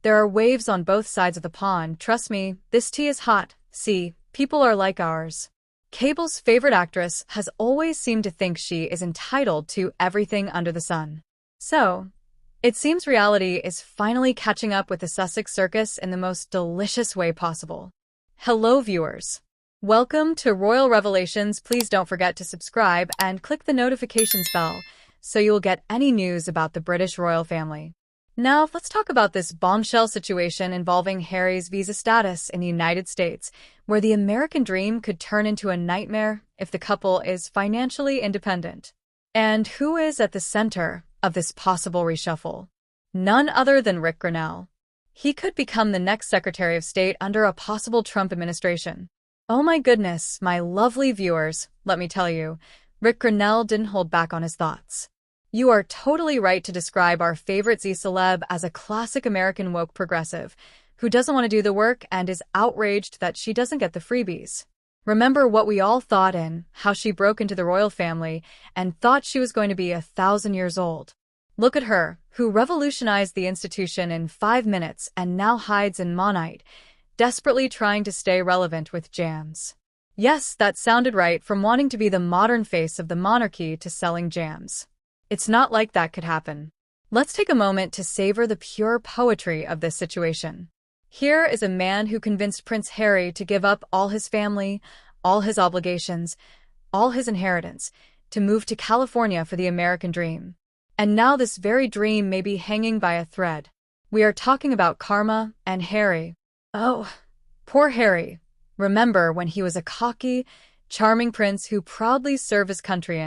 There are waves on both sides of the pond, trust me, this tea is hot. See, people are like ours. Cable's favorite actress has always seemed to think she is entitled to everything under the sun. So, it seems reality is finally catching up with the Sussex Circus in the most delicious way possible. Hello viewers. Welcome to Royal Revelations. Please don't forget to subscribe and click the notifications bell so you'll get any news about the British royal family. Now, let's talk about this bombshell situation involving Harry's visa status in the United States, where the American dream could turn into a nightmare if the couple is financially independent. And who is at the center of this possible reshuffle? None other than Ric Grenell. He could become the next Secretary of State under a possible Trump administration. Oh my goodness, my lovely viewers, let me tell you, Ric Grenell didn't hold back on his thoughts. You are totally right to describe our favorite celeb as a classic American woke progressive who doesn't want to do the work and is outraged that she doesn't get the freebies. Remember what we all thought in, how she broke into the royal family and thought she was going to be 1,000 years old. Look at her, who revolutionized the institution in 5 minutes and now hides in Monite, desperately trying to stay relevant with jams. Yes, that sounded right, from wanting to be the modern face of the monarchy to selling jams. It's not like that could happen. Let's take a moment to savor the pure poetry of this situation. Here is a man who convinced Prince Harry to give up all his family, all his obligations, all his inheritance, to move to California for the American dream. And now this very dream may be hanging by a thread. We are talking about karma and Harry. Oh, poor Harry. Remember when he was a cocky, charming prince who proudly served his country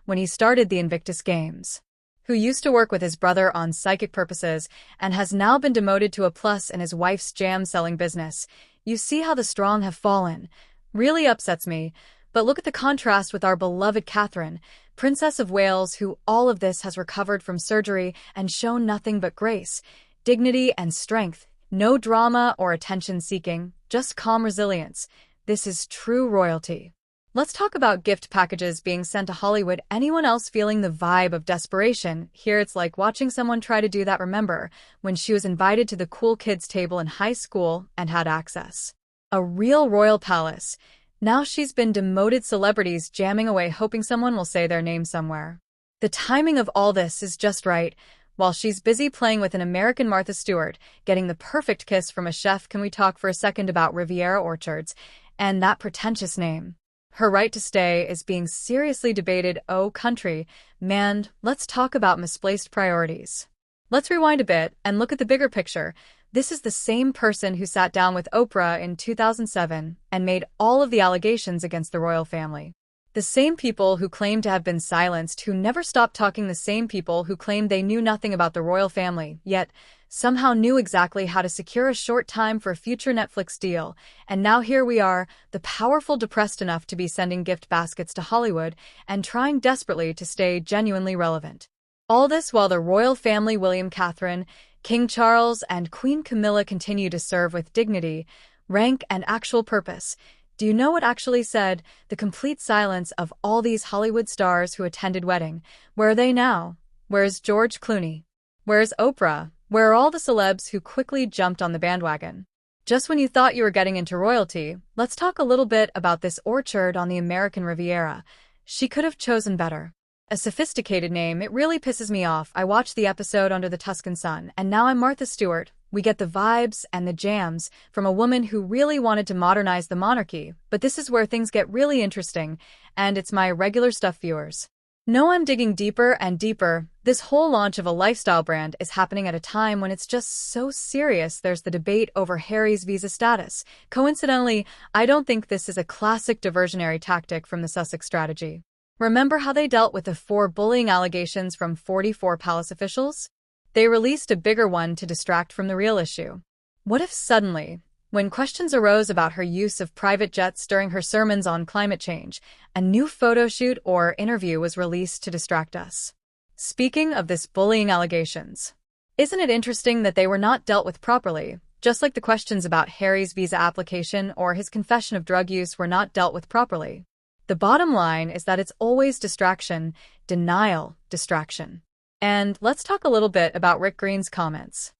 when he started the Invictus Games, who used to work with his brother on psychic purposes and has now been demoted to a plus in his wife's jam-selling business. You see how the strong have fallen. Really upsets me. But look at the contrast with our beloved Catherine, Princess of Wales, who all of this has recovered from surgery and shown nothing but grace, dignity, and strength. No drama or attention-seeking, just calm resilience. This is true royalty. Let's talk about gift packages being sent to Hollywood. Anyone else feeling the vibe of desperation? Here it's like watching someone try to do that. Remember when she was invited to the cool kids table in high school and had access? A real royal palace. Now she's been demoted. Celebrities jamming away hoping someone will say their name somewhere. The timing of all this is just right. While she's busy playing with an American Martha Stewart, getting the perfect kiss from a chef, can we talk for a second about Riviera Orchards and that pretentious name? Her right to stay is being seriously debated. Oh, country, man, let's talk about misplaced priorities. Let's rewind a bit and look at the bigger picture. This is the same person who sat down with Oprah in 2007 and made all of the allegations against the royal family. The same people who claimed to have been silenced, who never stopped talking, the same people who claimed they knew nothing about the royal family, yet somehow knew exactly how to secure a short time for a future Netflix deal. And now here we are, the powerful depressed enough to be sending gift baskets to Hollywood and trying desperately to stay genuinely relevant. All this while the royal family, William, Catherine, King Charles, and Queen Camilla, continue to serve with dignity, rank, and actual purpose. Do you know what actually said? The complete silence of all these Hollywood stars who attended wedding. Where are they now? Where's George Clooney? Where's Oprah? Where are all the celebs who quickly jumped on the bandwagon? Just when you thought you were getting into royalty, let's talk a little bit about this orchard on the American Riviera. She could have chosen better. A sophisticated name. It really pisses me off. I watched the episode Under the Tuscan Sun, and now I'm Martha Stewart. We get the vibes and the jams from a woman who really wanted to modernize the monarchy, but this is where things get really interesting, and it's my regular stuff viewers. No, I'm digging deeper and deeper. This whole launch of a lifestyle brand is happening at a time when it's just so serious. There's the debate over Harry's visa status. Coincidentally, I don't think this is a classic diversionary tactic from the Sussex strategy. Remember how they dealt with the 4 bullying allegations from 44 palace officials? They released a bigger one to distract from the real issue. What if suddenly, when questions arose about her use of private jets during her sermons on climate change, a new photo shoot or interview was released to distract us? Speaking of this bullying allegations, isn't it interesting that they were not dealt with properly, just like the questions about Harry's visa application or his confession of drug use were not dealt with properly? The bottom line is that it's always distraction, denial, distraction. And let's talk a little bit about Ric Grenell's comments.